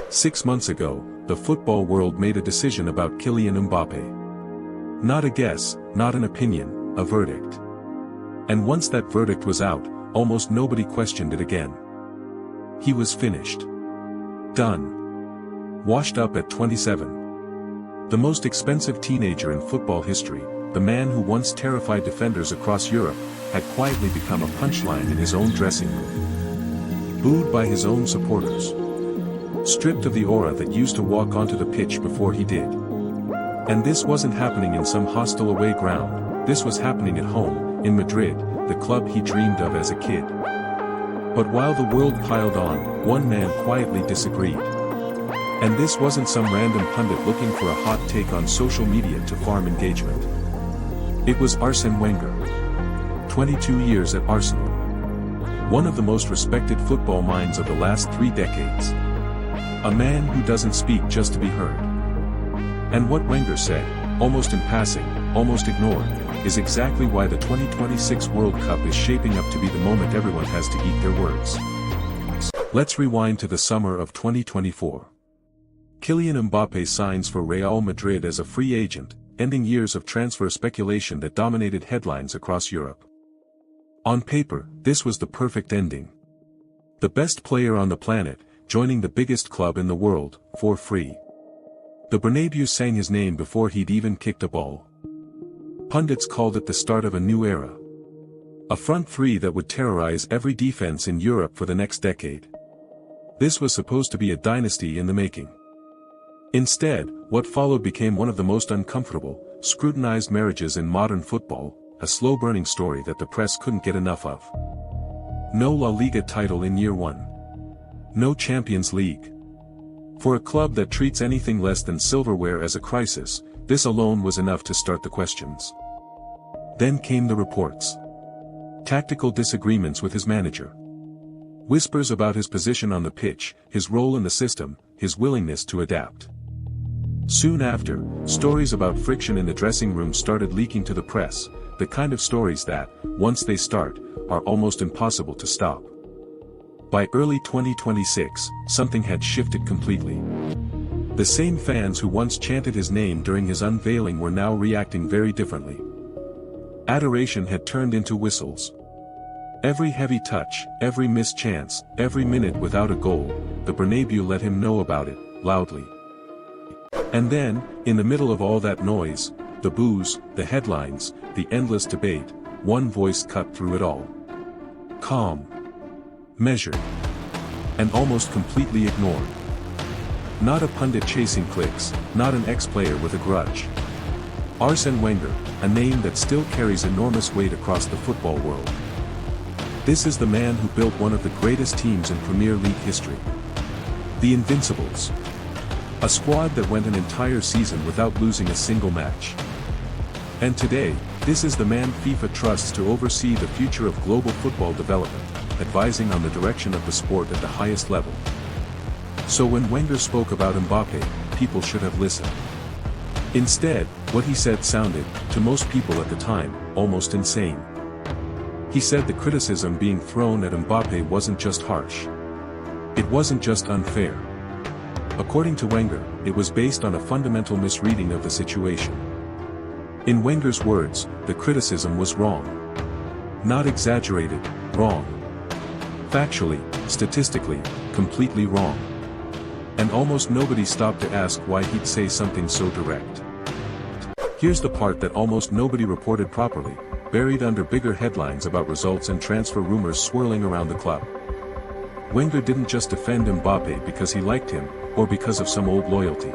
6 months ago, the football world made a decision about Kylian Mbappé. Not a guess, not an opinion, a verdict. And once that verdict was out, almost nobody questioned it again. He was finished. Done. Washed up at 27. The most expensive teenager in football history, the man who once terrified defenders across Europe, had quietly become a punchline in his own dressing room. Booed by his own supporters. Stripped of the aura that used to walk onto the pitch before he did. And this wasn't happening in some hostile away ground, this was happening at home, in Madrid, the club he dreamed of as a kid. But while the world piled on, one man quietly disagreed. And this wasn't some random pundit looking for a hot take on social media to farm engagement. It was Arsène Wenger. 22 years at Arsenal. One of the most respected football minds of the last 3 decades. A man who doesn't speak just to be heard. And what Wenger said, almost in passing, almost ignored, is exactly why the 2026 World Cup is shaping up to be the moment everyone has to eat their words. Let's rewind to the summer of 2024. Kylian Mbappé signs for Real Madrid as a free agent, ending years of transfer speculation that dominated headlines across Europe. On paper, this was the perfect ending. The best player on the planet, joining the biggest club in the world, for free. The Bernabeu sang his name before he'd even kicked a ball. Pundits called it the start of a new era. A front three that would terrorize every defense in Europe for the next decade. This was supposed to be a dynasty in the making. Instead, what followed became one of the most uncomfortable, scrutinized marriages in modern football, a slow-burning story that the press couldn't get enough of. No La Liga title in year 1. No Champions League. For a club that treats anything less than silverware as a crisis, this alone was enough to start the questions. Then came the reports. Tactical disagreements with his manager. Whispers about his position on the pitch, his role in the system, his willingness to adapt. Soon after, stories about friction in the dressing room started leaking to the press, the kind of stories that, once they start, are almost impossible to stop. By early 2026, something had shifted completely. The same fans who once chanted his name during his unveiling were now reacting very differently. Adoration had turned into whistles. Every heavy touch, every missed chance, every minute without a goal, the Bernabeu let him know about it, loudly. And then, in the middle of all that noise, the boos, the headlines, the endless debate, one voice cut through it all. Calm. Measured. And almost completely ignored. Not a pundit chasing clicks, not an ex-player with a grudge. Arsène Wenger, a name that still carries enormous weight across the football world. This is the man who built one of the greatest teams in Premier League history. The Invincibles. A squad that went an entire season without losing a single match. And today, this is the man FIFA trusts to oversee the future of global football development, advising on the direction of the sport at the highest level. So when Wenger spoke about Mbappé, people should have listened. Instead, what he said sounded, to most people at the time, almost insane. He said the criticism being thrown at Mbappé wasn't just harsh. It wasn't just unfair. According to Wenger, it was based on a fundamental misreading of the situation. In Wenger's words, the criticism was wrong. Not exaggerated, wrong. Factually, statistically, completely wrong. And almost nobody stopped to ask why he'd say something so direct. Here's the part that almost nobody reported properly, buried under bigger headlines about results and transfer rumors swirling around the club. Wenger didn't just defend Mbappé because he liked him, or because of some old loyalty.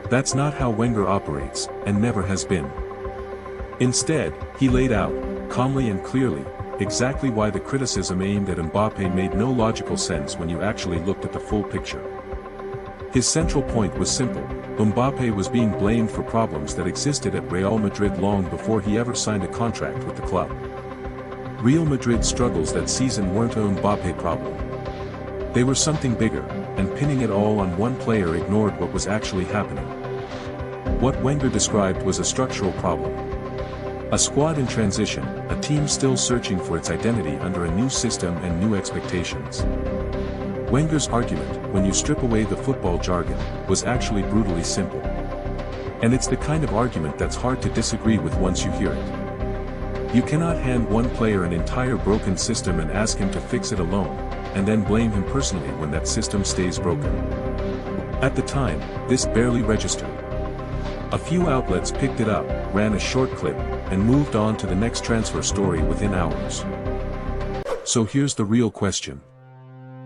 That's not how Wenger operates, and never has been. Instead, he laid out, calmly and clearly, exactly why the criticism aimed at Mbappé made no logical sense when you actually looked at the full picture. His central point was simple: Mbappé was being blamed for problems that existed at Real Madrid long before he ever signed a contract with the club. Real Madrid's struggles that season weren't an Mbappé problem. They were something bigger, and pinning it all on one player ignored what was actually happening. What Wenger described was a structural problem. A squad in transition, a team still searching for its identity under a new system and new expectations. Wenger's argument, when you strip away the football jargon, was actually brutally simple. And it's the kind of argument that's hard to disagree with once you hear it. You cannot hand one player an entire broken system and ask him to fix it alone, and then blame him personally when that system stays broken. At the time, this barely registered. A few outlets picked it up, ran a short clip, and moved on to the next transfer story within hours. So here's the real question.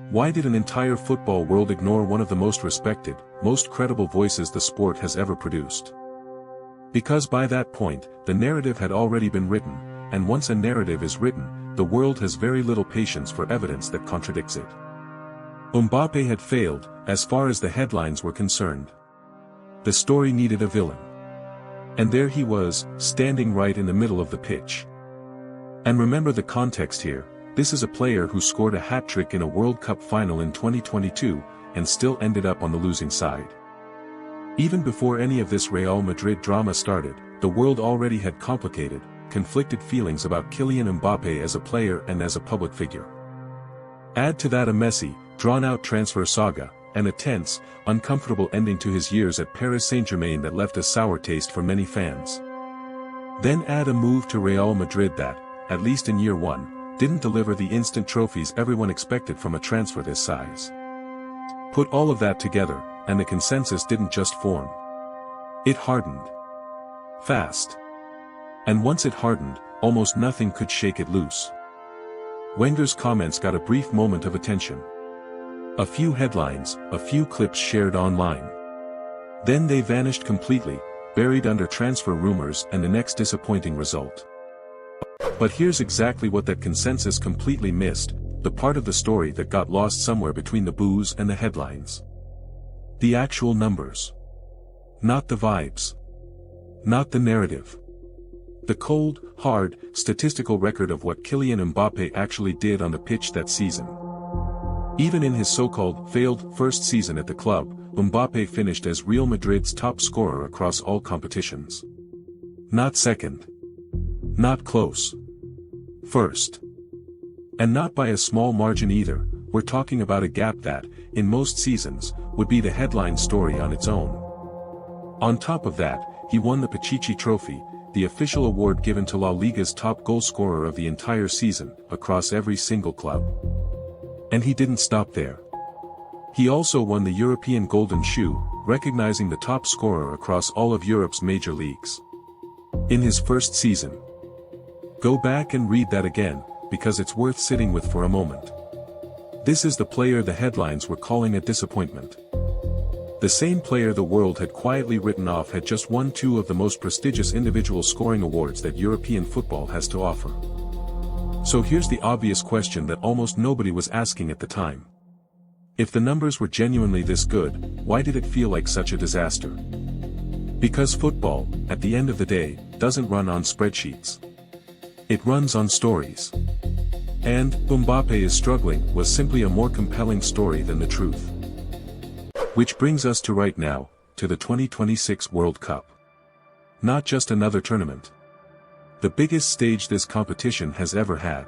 Why did an entire football world ignore one of the most respected, most credible voices the sport has ever produced? Because by that point, the narrative had already been written, and once a narrative is written, the world has very little patience for evidence that contradicts it. Mbappé had failed, as far as the headlines were concerned. The story needed a villain. And there he was, standing right in the middle of the pitch. And remember the context here. This is a player who scored a hat-trick in a World Cup final in 2022, and still ended up on the losing side. Even before any of this Real Madrid drama started, the world already had complicated, conflicted feelings about Kylian Mbappé as a player and as a public figure. Add to that a messy, drawn-out transfer saga, and a tense, uncomfortable ending to his years at Paris Saint-Germain that left a sour taste for many fans. Then add a move to Real Madrid that, at least in year one, didn't deliver the instant trophies everyone expected from a transfer this size. Put all of that together, and the consensus didn't just form. It hardened. Fast. And once it hardened, almost nothing could shake it loose. Wenger's comments got a brief moment of attention. A few headlines, a few clips shared online. Then they vanished completely, buried under transfer rumors and the next disappointing result. But here's exactly what that consensus completely missed, the part of the story that got lost somewhere between the boos and the headlines. The actual numbers. Not the vibes. Not the narrative. The cold, hard, statistical record of what Kylian Mbappé actually did on the pitch that season. Even in his so-called failed first season at the club, Mbappé finished as Real Madrid's top scorer across all competitions. Not second. Not close. First. And not by a small margin either. We're talking about a gap that, in most seasons, would be the headline story on its own. On top of that, he won the Pichichi Trophy, the official award given to La Liga's top goal scorer of the entire season, across every single club. And he didn't stop there. He also won the European Golden Shoe, recognizing the top scorer across all of Europe's major leagues. In his first season. Go back and read that again, because it's worth sitting with for a moment. This is the player the headlines were calling a disappointment. The same player the world had quietly written off had just won two of the most prestigious individual scoring awards that European football has to offer. So here's the obvious question that almost nobody was asking at the time. If the numbers were genuinely this good, why did it feel like such a disaster? Because football, at the end of the day, doesn't run on spreadsheets. It runs on stories. And, Mbappé is struggling was simply a more compelling story than the truth. Which brings us to right now, to the 2026 World Cup. Not just another tournament. The biggest stage this competition has ever had.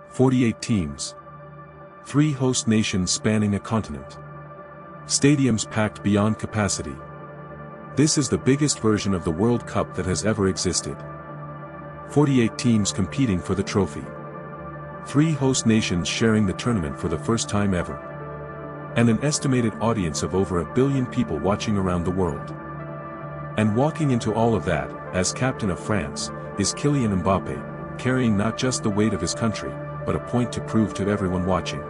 48 teams. 3 host nations spanning a continent. Stadiums packed beyond capacity. This is the biggest version of the World Cup that has ever existed. 48 teams competing for the trophy. 3 host nations sharing the tournament for the first time ever. And an estimated audience of over 1 billion people watching around the world. And walking into all of that, as captain of France, is Kylian Mbappé, carrying not just the weight of his country, but a point to prove to everyone watching.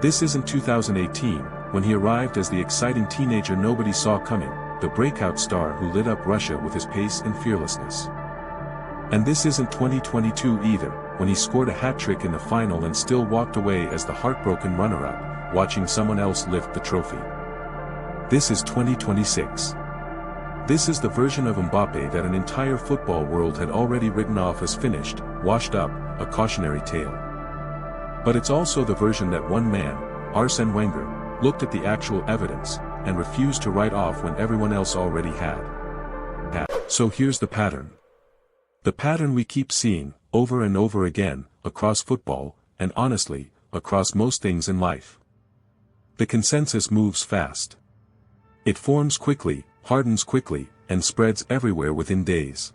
This isn't 2018, when he arrived as the exciting teenager nobody saw coming, the breakout star who lit up Russia with his pace and fearlessness. And this isn't 2022 either, when he scored a hat-trick in the final and still walked away as the heartbroken runner-up, watching someone else lift the trophy. This is 2026. This is the version of Mbappé that an entire football world had already written off as finished, washed up, a cautionary tale. But it's also the version that one man, Arsène Wenger, looked at the actual evidence, and refused to write off when everyone else already had. So here's the pattern. The pattern we keep seeing, over and over again, across football, and honestly, across most things in life. The consensus moves fast. It forms quickly, hardens quickly, and spreads everywhere within days.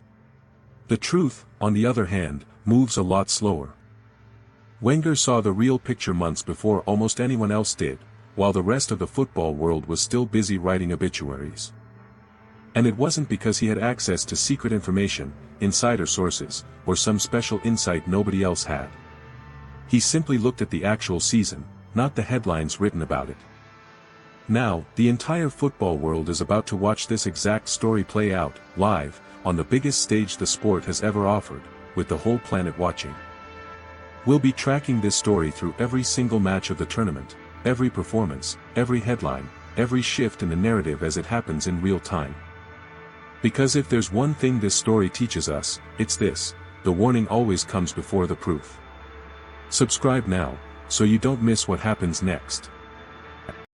The truth, on the other hand, moves a lot slower. Wenger saw the real picture months before almost anyone else did, while the rest of the football world was still busy writing obituaries. And it wasn't because he had access to secret information, insider sources, or some special insight nobody else had. He simply looked at the actual season, not the headlines written about it. Now, the entire football world is about to watch this exact story play out, live, on the biggest stage the sport has ever offered, with the whole planet watching. We'll be tracking this story through every single match of the tournament, every performance, every headline, every shift in the narrative as it happens in real time. Because if there's one thing this story teaches us, it's this: the warning always comes before the proof. Subscribe now, so you don't miss what happens next.